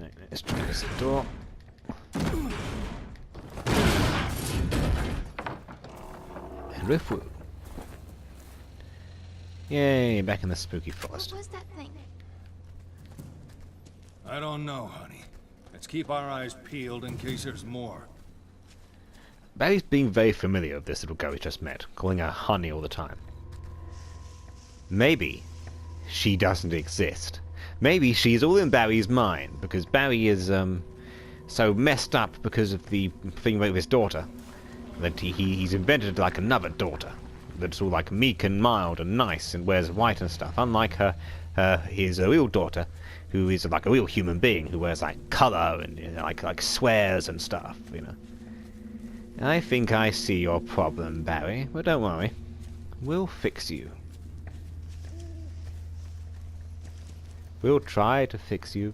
Right, let's try this door. And roof woo. Yay, back in the spooky forest. What was that thing? I don't know, honey. Let's keep our eyes peeled in case there's more. Barry's being very familiar with this little girl we just met, calling her honey all the time. Maybe she doesn't exist. Maybe she's all in Barry's mind, because Barry is so messed up because of the thing with his daughter, that he's invented like another daughter that's all like meek and mild and nice and wears white and stuff, unlike his real daughter, who is like a real human being who wears like colour and, you know, like swears and stuff, you know. I think I see your problem, Barry, but don't worry, we'll fix you. We'll try to fix you.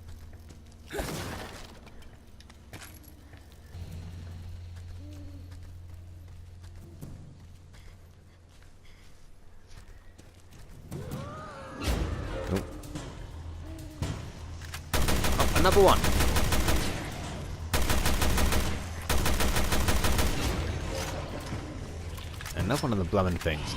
Oh. Oh, another one. Another one of the blowing things.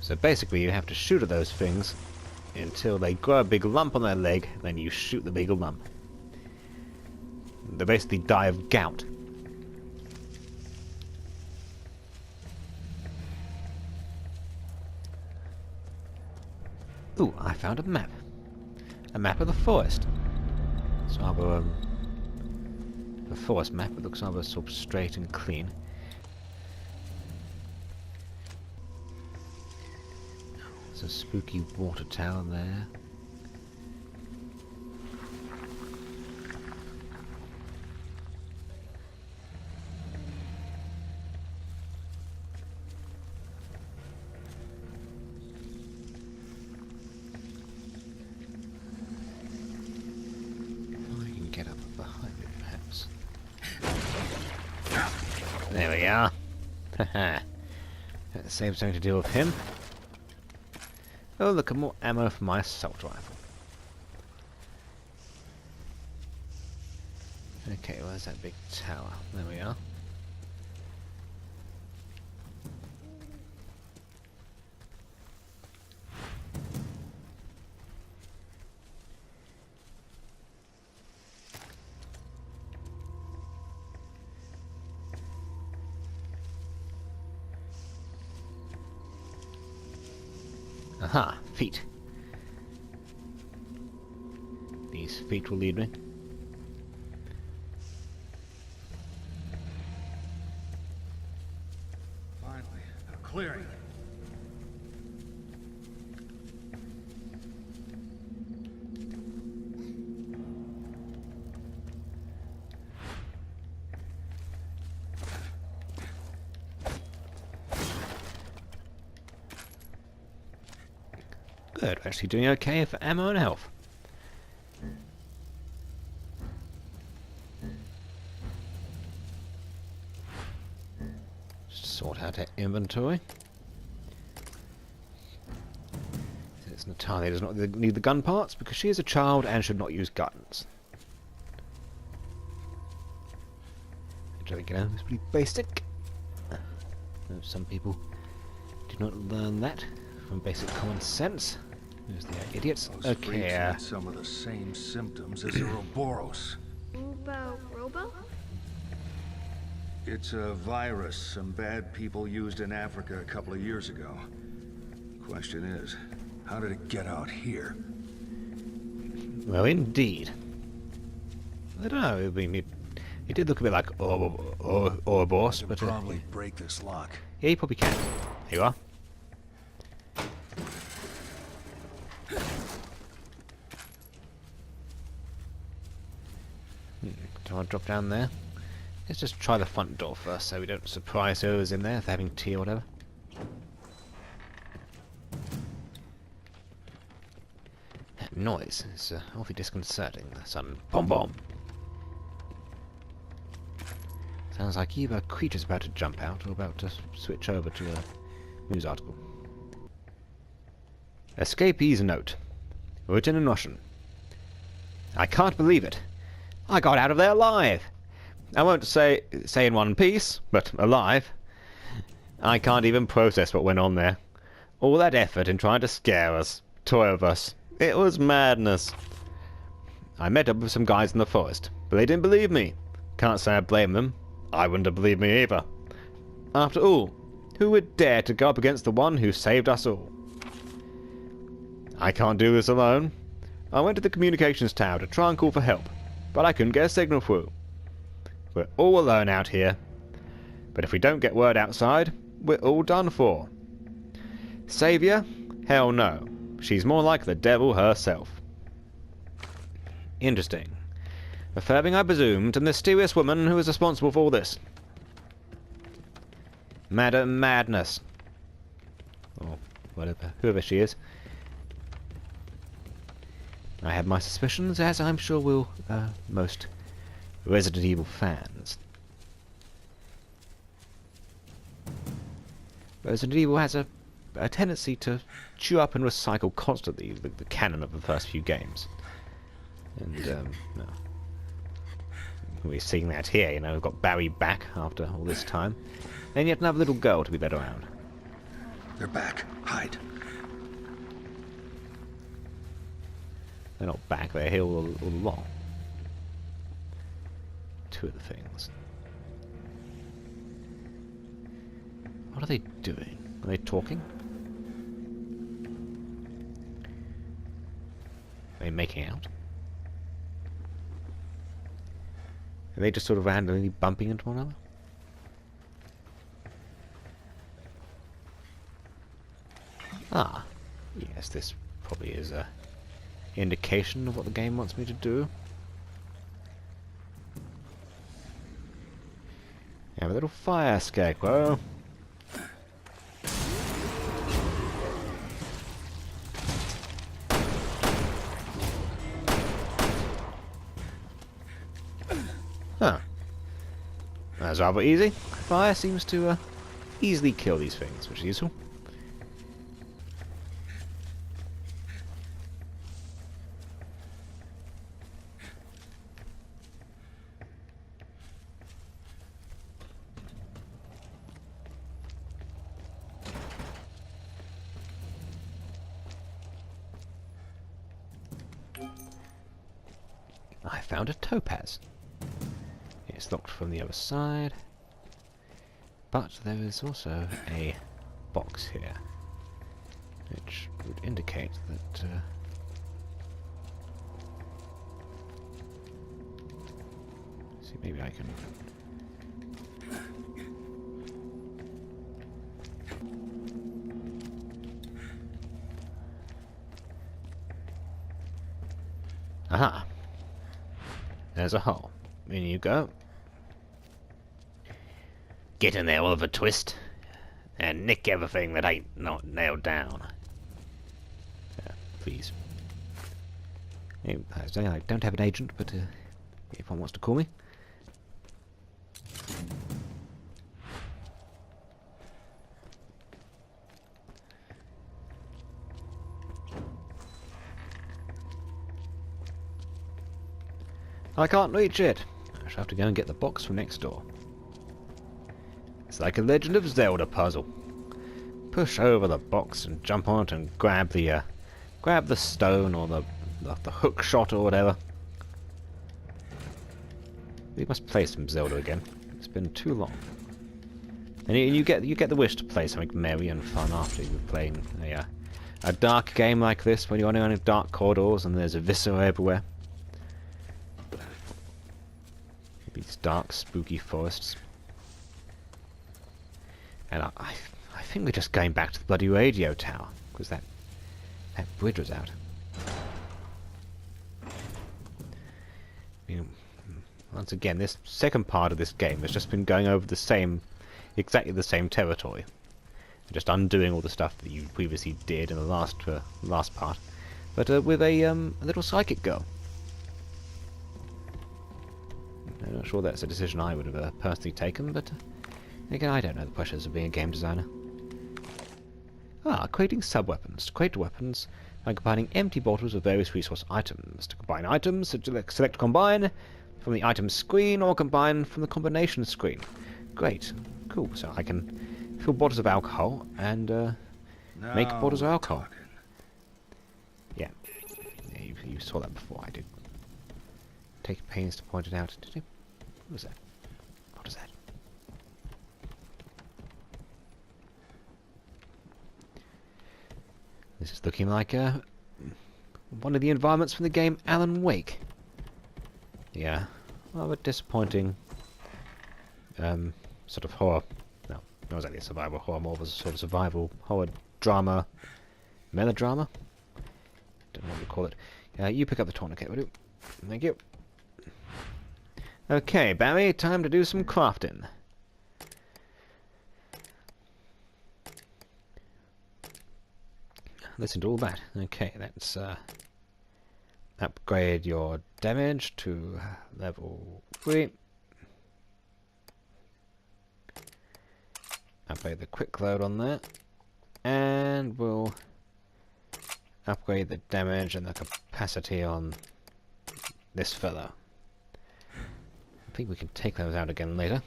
So basically you have to shoot at those things until they grow a big lump on their leg, then you shoot the big lump. They basically die of gout. Ooh, I found a map. A map of the forest. It's rather, the forest map. It looks rather sort of straight and clean. There's a spooky water tower there. There we are. Haha. That saves something to deal with him. Oh, look, at more ammo for my assault rifle. Okay, where's that big tower? There we are. Aha, feet. These feet will lead me. Finally, a clearing. Good, we're actually doing okay for ammo and health. Just sort out our inventory. Since Natalia does not need the gun parts because she is a child and should not use guns. Which I think, you know, is pretty basic. Some people do not learn that from basic common sense. There's the idiots. Those Okay. freaks had some of the same symptoms as Ouroboros. Robo? It's a virus some bad people used in Africa a couple of years ago. Question is, how did it get out here? Well, indeed. I don't know. I mean, it did look a bit like Ouroboros, but Probably break this lock. yeah, you probably can. Here you are. Do I want to drop down there? Let's just try the front door first so we don't surprise whoever's in there if they're having tea or whatever. Noise is awfully disconcerting. The sudden bomb bomb. Sounds like either a creature's about to jump out or about to switch over to a news article. Escapee's note. Written in Russian. I can't believe it. I got out of there alive. I won't say in one piece, but alive. I can't even process what went on there. All that effort in trying to scare us. 2 of us. It was madness. I met up with some guys in the forest, but they didn't believe me. Can't say I blame them. I wouldn't have believed me either. After all, who would dare to go up against the one who saved us all? I can't do this alone. I went to the communications tower to try and call for help, but I couldn't get a signal through. We're all alone out here. But if we don't get word outside, we're all done for. Savior? Hell no. She's more like the devil herself. Interesting. Referring, I presume, to the mysterious woman who is responsible for all this. Madam Madness. Or whatever, whoever she is. I have my suspicions, as I'm sure will most Resident Evil fans. Resident Evil has a tendency to chew up and recycle constantly the canon of the first few games. And, no. We're seeing that here, you know, we've got Barry back after all this time. And yet another little girl to be led around. They're back. Hide. They're not back, they're here all along. 2 of the things. What are they doing? Are they talking? Are they making out? Are they just sort of randomly bumping into one another? Ah, yes, this probably is a indication of what the game wants me to do. Have a little fire scarecrow. Huh. That's rather easy. Fire seems to easily kill these things, which is useful. I found a topaz. It's locked from the other side, but there is also a box here, which would indicate that see, maybe I can. Aha! There's a hole. In you go. Get in there, Oliver Twist, and nick everything that ain't not nailed down. Please. I don't have an agent, but if one wants to call me. I can't reach it. I shall have to go and get the box from next door. It's like a Legend of Zelda puzzle. Push over the box and jump on it and grab the stone or the hook shot or whatever. We must play some Zelda again. It's been too long. And you get the wish to play something merry and fun after you're playing a dark game like this, when you're in dark corridors and there's a viscera everywhere. These dark, spooky forests. And I think we're just going back to the bloody radio tower, because that bridge was out. Once again, this second part of this game has just been going over exactly the same territory. Just undoing all the stuff that you previously did in the last part. but with a little psychic girl. I'm not sure that's a decision I would have personally taken, but again, I don't know the pressures of being a game designer. Creating sub-weapons. To create weapons by combining empty bottles of various resource items. To combine items, select combine from the item screen or combine from the combination screen. Great. Cool. So I can fill bottles of alcohol and make bottles of alcohol. Yeah. You saw that before. I did take pains to point it out. Did you? What was that? What is that? This is looking like one of the environments from the game Alan Wake. Yeah, well, a disappointing sort of horror. No, not exactly a survival horror, more of a sort of survival horror drama, melodrama. Don't know what you call it. You pick up the tourniquet, will you? Thank you. Okay, Barry, time to do some crafting. Listen to all that. Okay, let's upgrade your damage to level 3. Upgrade the quick load on that. And we'll upgrade the damage and the capacity on this fella. I think we can take those out again later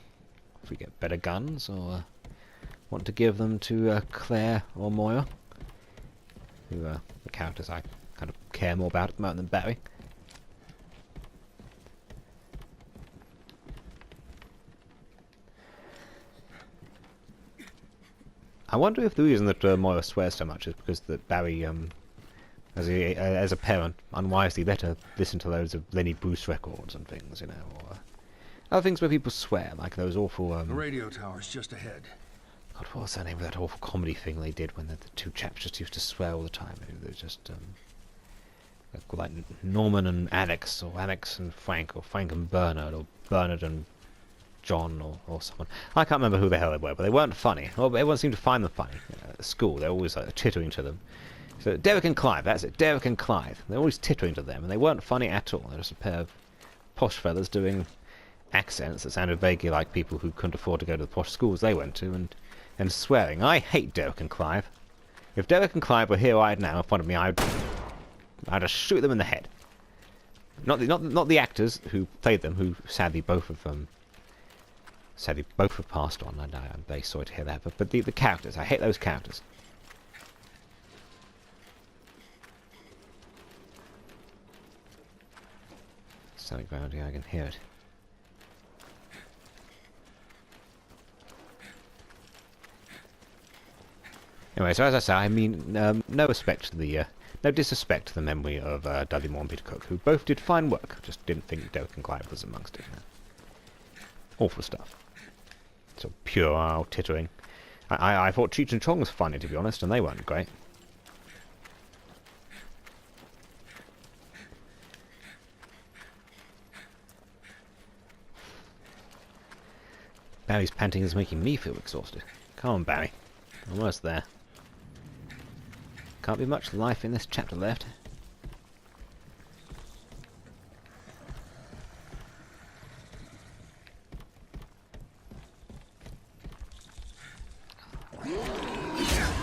if we get better guns, or want to give them to Claire or Moira, who are the characters I kind of care more about at the moment than Barry. I wonder if the reason that Moira swears so much is because that Barry, as a parent, unwisely let her listen to loads of Lenny Bruce records and things, you know, or other things where people swear, like those awful... the radio tower's just ahead. God, what was the name of that awful comedy thing they did when the two chaps just used to swear all the time? They were just, like Norman and Alex, or Alex and Frank, or Frank and Bernard, or Bernard and John, or someone. I can't remember who the hell they were, but they weren't funny. Well, everyone seemed to find them funny. At school, they're always like tittering to them. So Derek and Clive, that's it, Derek and Clive. They're always tittering to them, and they weren't funny at all. They're just a pair of posh fellas doing accents that sounded vaguely like people who couldn't afford to go to the posh schools they went to, and swearing. I hate Derek and Clive. If Derek and Clive were here right now in front of me, I'd just shoot them in the head. Not the actors who played them, who sadly both have passed on, and I'm very sorry to hear that. But the characters, I hate those characters. Something around here, I can hear it. Anyway, so as I say, I mean, no respect to the, no disrespect to the memory of Dudley Moore and Peter Cook, who both did fine work. Just didn't think Derek and Clive was amongst it. Awful stuff. So puerile tittering. I thought Cheech and Chong was funny, to be honest, and they weren't great. Barry's panting is making me feel exhausted. Come on, Barry. Almost there. Can't be much life in this chapter left.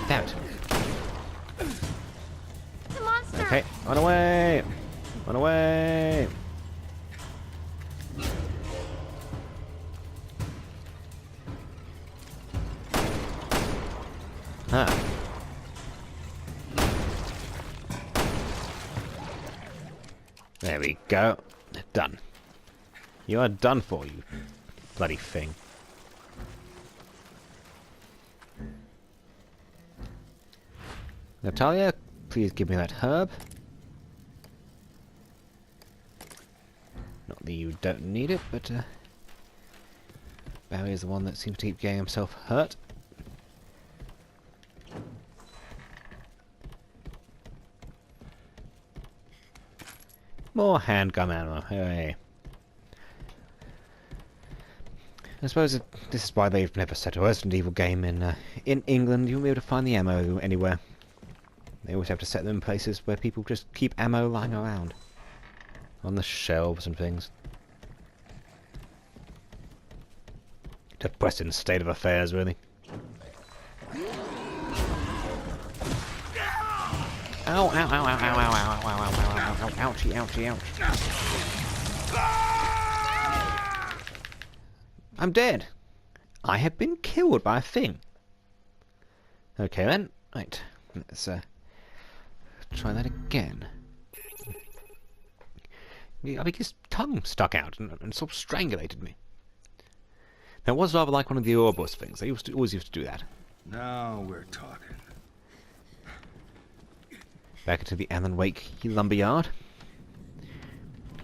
Damn it. The monster! Okay, run away! Run away! Ah. There we go. Done. You are done for, you bloody thing. Natalia, please give me that herb. Not that you don't need it, but Barry is the one that seems to keep getting himself hurt. More handgun ammo, hooray. I suppose this is why they've never set a Resident Evil game in England. You won't be able to find the ammo anywhere. They always have to set them in places where people just keep ammo lying around. On the shelves and things. Depressing state of affairs, really. Ow, ow, ow, ow, ow, ow, ow, ow, ow, ow, ow, ow, ouchie, ouchie, ouch. I'm dead. I have been killed by a thing. Okay then. Right. Let's try that again. I think his tongue stuck out and sort of strangulated me. That was rather like one of the Ouroboros things. They always used to do that. Now we're talking. Back into the Alan Wake lumberyard.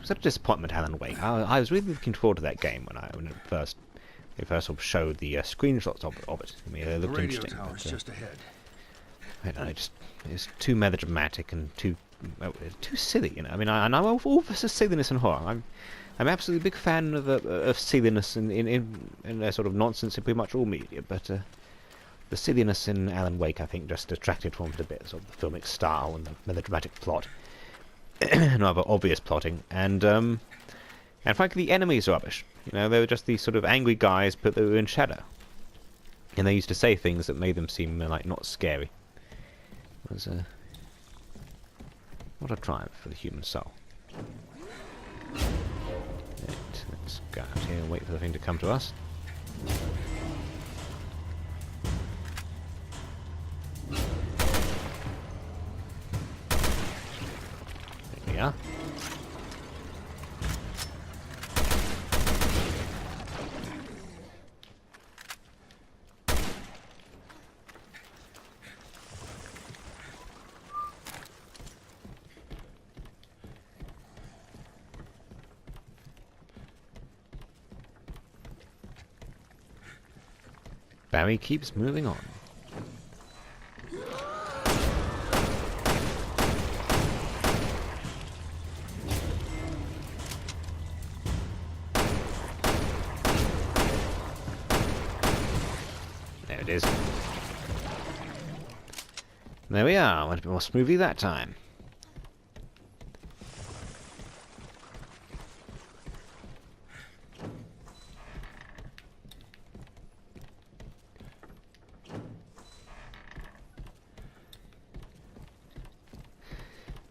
Such a disappointment, Alan Wake. I was really looking forward to that game when they first sort of showed the screenshots of it. I mean, it looked interesting. The radio tower's just ahead. I don't know, it's too melodramatic and too silly, you know. I mean, I'm all for silliness and horror. I'm absolutely a big fan of silliness in a sort of nonsense in pretty much all media, but the silliness in Alan Wake, I think, just detracted from it a bit, sort of the filmic style and the melodramatic plot, and rather obvious plotting, and frankly, the enemies are rubbish. You know, they were just these sort of angry guys, but they were in shadow, and they used to say things that made them seem like not scary. It was what a triumph for the human soul. Right, let's go out here and wait for the thing to come to us. There we are. Barry keeps moving on. There it is. There we are. Went a bit more smoothly that time.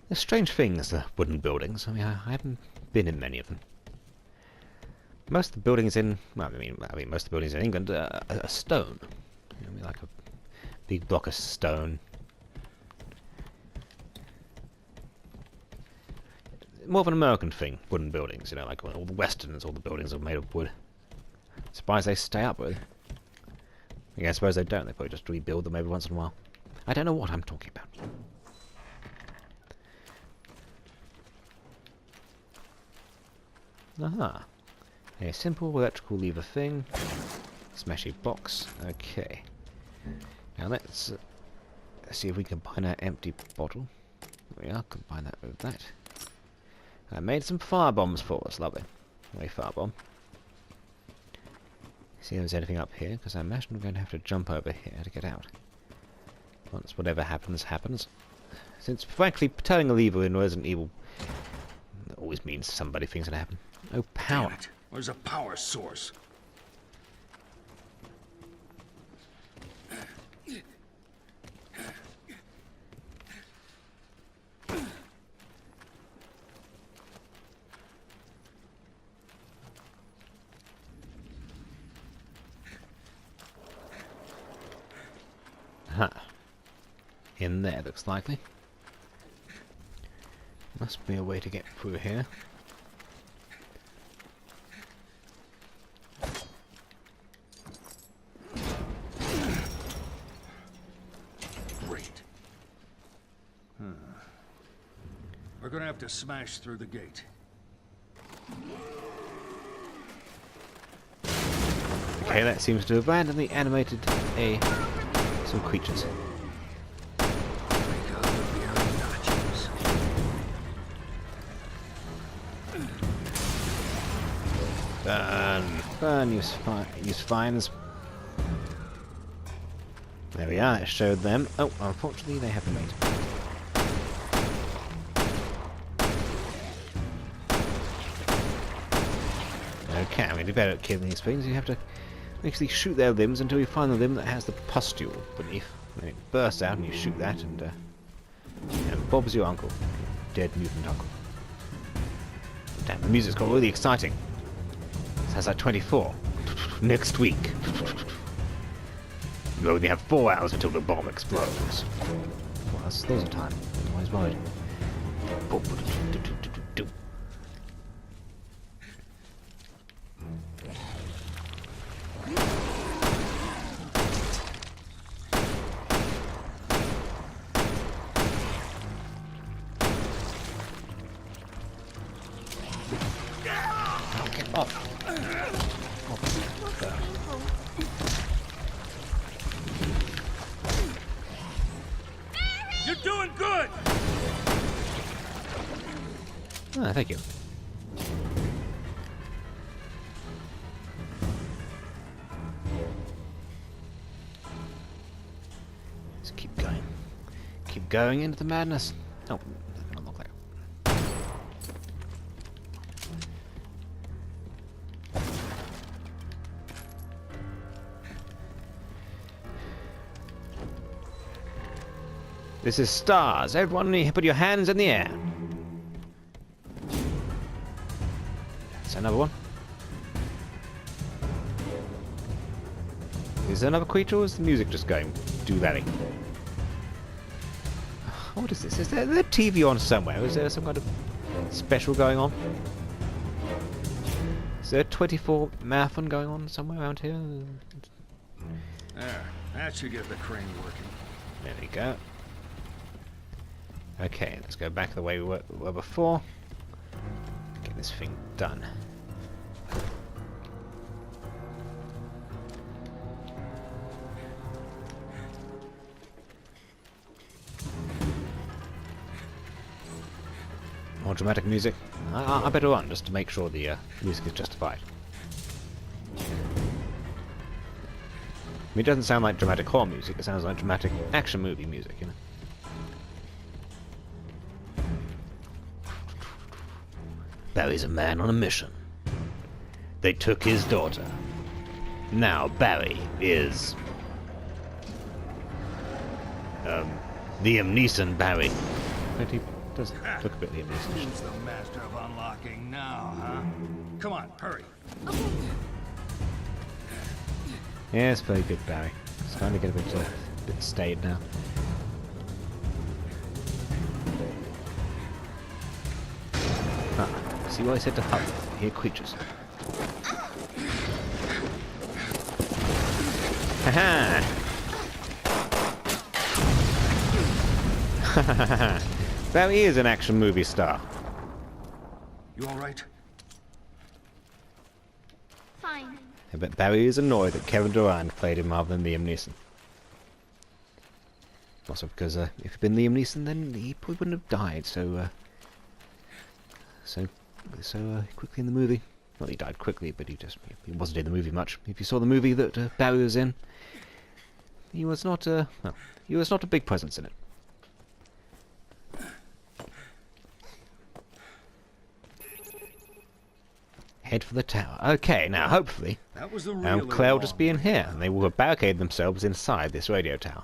They're strange things, the wooden buildings. I mean, I haven't been in many of them. Most of the buildings in, well, I mean, most of the buildings in England are stone. You know, like a big block of stone. More of an American thing, wooden buildings. You know, like all the westerns, all the buildings are made of wood. Surprised they stay up, really. Yeah, I suppose they don't. They probably just rebuild them every once in a while. I don't know what I'm talking about. Aha. A simple electrical lever thing. Smashy box. Okay. Now let's see if we can combine our empty bottle. There we are. Combine that with that. I made some fire bombs for us. Lovely. A fire bomb. See if there's anything up here, because I imagine I'm going to have to jump over here to get out. Once whatever happens, happens. Since, frankly, turning a lever in Resident Evil always means somebody thinks it'll happen. Oh, power. Damn it. Where's a power source? Huh. In there, looks likely. Must be a way to get through here. Great. We're gonna have to smash through the gate. Okay, that seems to have randomly animated some creatures. Burn, use fines. There we are, it showed them. Oh, unfortunately they haven't made. Okay, I'm better at killing these things. You have to basically shoot their limbs until you find the limb that has the pustule beneath. And it bursts out and you shoot that and Bob's your uncle. Dead mutant uncle. Damn, the music's got really exciting. It has like 24. Next week. You only have 4 hours until the bomb explodes. Well, that's loads of time. I'm always worried. Get off. You're doing good! Ah, thank you. Let's keep going. Keep going into the madness. Oh, not look like. This is stars. Everyone, put your hands in the air. Is there another one? Is there another creature, or is the music just going do valley? What is this? Is there TV on somewhere? Is there some kind of special going on? Is there a 24 marathon going on somewhere around here? There, that should get the crane working. There we go. Okay, let's go back the way we were before. Get this thing done. More dramatic music. I better run just to make sure the music is justified. I mean, it doesn't sound like dramatic horror music, it sounds like dramatic action movie music, you know. Barry's a man on a mission. They took his daughter. Now Barry is... Liam Neeson Barry. But he does look a bit Liam Neeson. Who's the master of unlocking now, huh? Come on, hurry. Yeah, it's very good, Barry. It's starting to get a bit staid now. See what I said to hurry? Here, creatures. Haha! Barry is an action movie star. You all right? Fine. I bet Barry is annoyed that Kevin Durant played him rather than Liam Neeson. Also because if it had been Liam Neeson, then he probably wouldn't have died so quickly in the movie. Well, he died quickly, but he wasn't in the movie much. If you saw the movie that Barry was in, he was not a big presence in it. Head for the tower. Okay, now hopefully, That was the real Claire will just be in here, and they will have barricaded themselves inside this radio tower.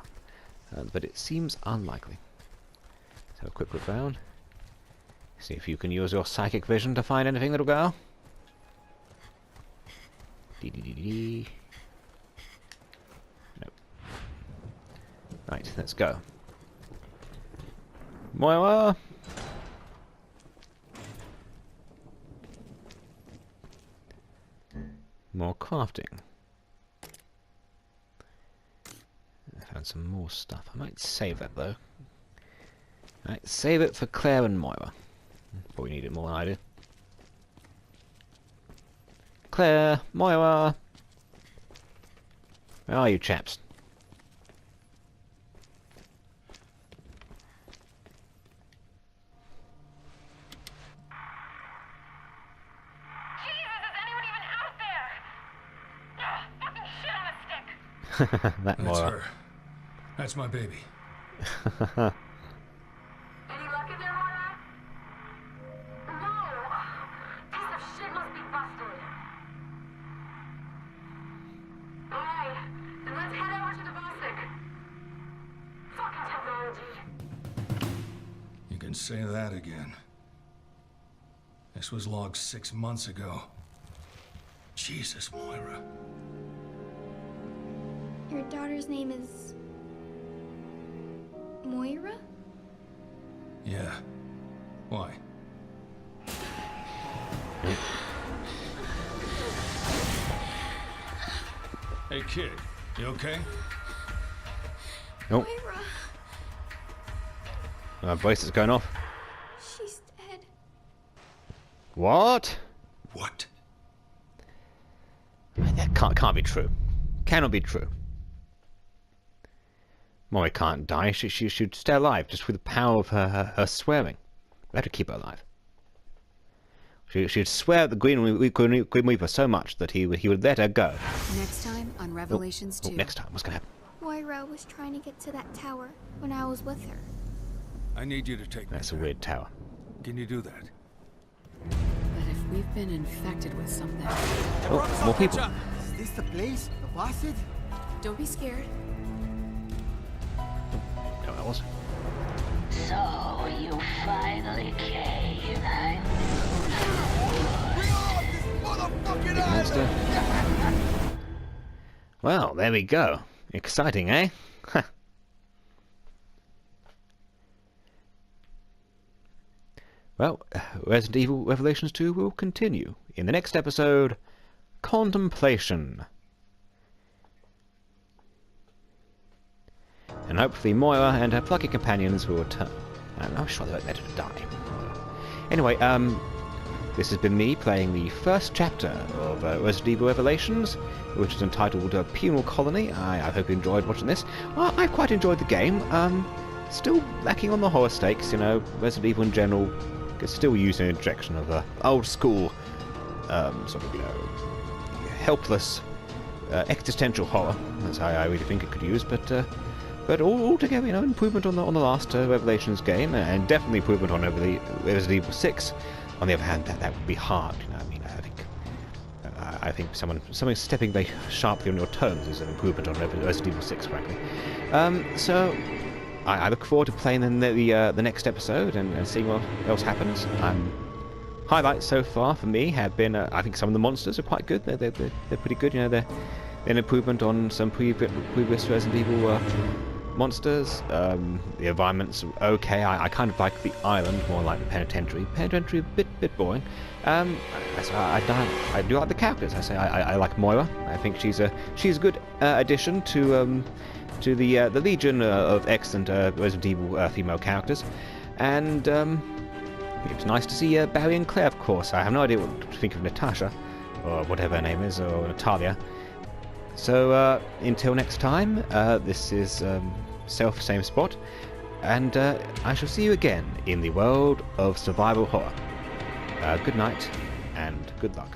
But it seems unlikely. Let's have a quick look around. See if you can use your psychic vision to find anything, little girl. Dee. Nope. Right, let's go. Moira! More crafting. I found some more stuff. I might save that though. Right, save it for Claire and Moira. Probably need it more than I do. Claire, Moira, where are you chaps? That That's Moira. her. That's my baby. Any luck in there, Moira? No! Piece of shit must be busted. can say that again. This was logged 6 months ago. Jesus, Moira. Your daughter's name is... Moira? Yeah. Why? Hey, kid. You okay? Nope. Moira! My voice is going off. She's dead. What? What? That can't be true. Cannot be true. Moira can't die. She should stay alive just with the power of her swearing. We have to keep her alive. She'd swear at the Green Reaper so much that he would let her go. Next time on Revelations 2. Next time, what's gonna happen? Moira was trying to get to that tower when I was with her. I need you to take me That's a there. weird tower. Can you do that? But if we've been infected with something, Oh, more people. Is this the place? The acid? don't be scared. No, that wasn't. So you finally came, huh? Big monster. Well, there we go. Exciting, eh? Well, Resident Evil Revelations 2 will continue in the next episode, Contemplation. And hopefully Moira and her plucky companions will return. And I'm sure they're better to die. Anyway, this has been me playing the first chapter of Resident Evil Revelations, which is entitled Penal Colony. I hope you enjoyed watching this. Well, I quite enjoyed the game. Still lacking on the horror stakes, you know. Resident Evil in general could still use an injection of old school, sort of, you know, helpless, existential horror. That's how I really think it could use, but altogether, you know, improvement on the last Revelations game, and definitely improvement on over the Resident Evil 6. On the other hand, that would be hard, you know. I mean, I think something stepping very sharply on your toes is an improvement on Resident Evil 6, frankly. So I look forward to playing in the next episode and seeing what else happens. Highlights so far for me have been, I think some of the monsters are quite good. They're pretty good. You know, they're an improvement on some previous Resident Evil monsters. The environment's okay. I kind of like the island more like the penitentiary. Penitentiary a bit boring. I do like the characters. I like Moira. I think she's a good addition to the legion of excellent Resident Evil female characters. And it's nice to see Barry and Claire, of course. I have no idea what to think of Natasha, or whatever her name is, or Natalia. So, until next time, this is Self Same Spot, and I shall see you again in the world of survival horror. Good night, and good luck.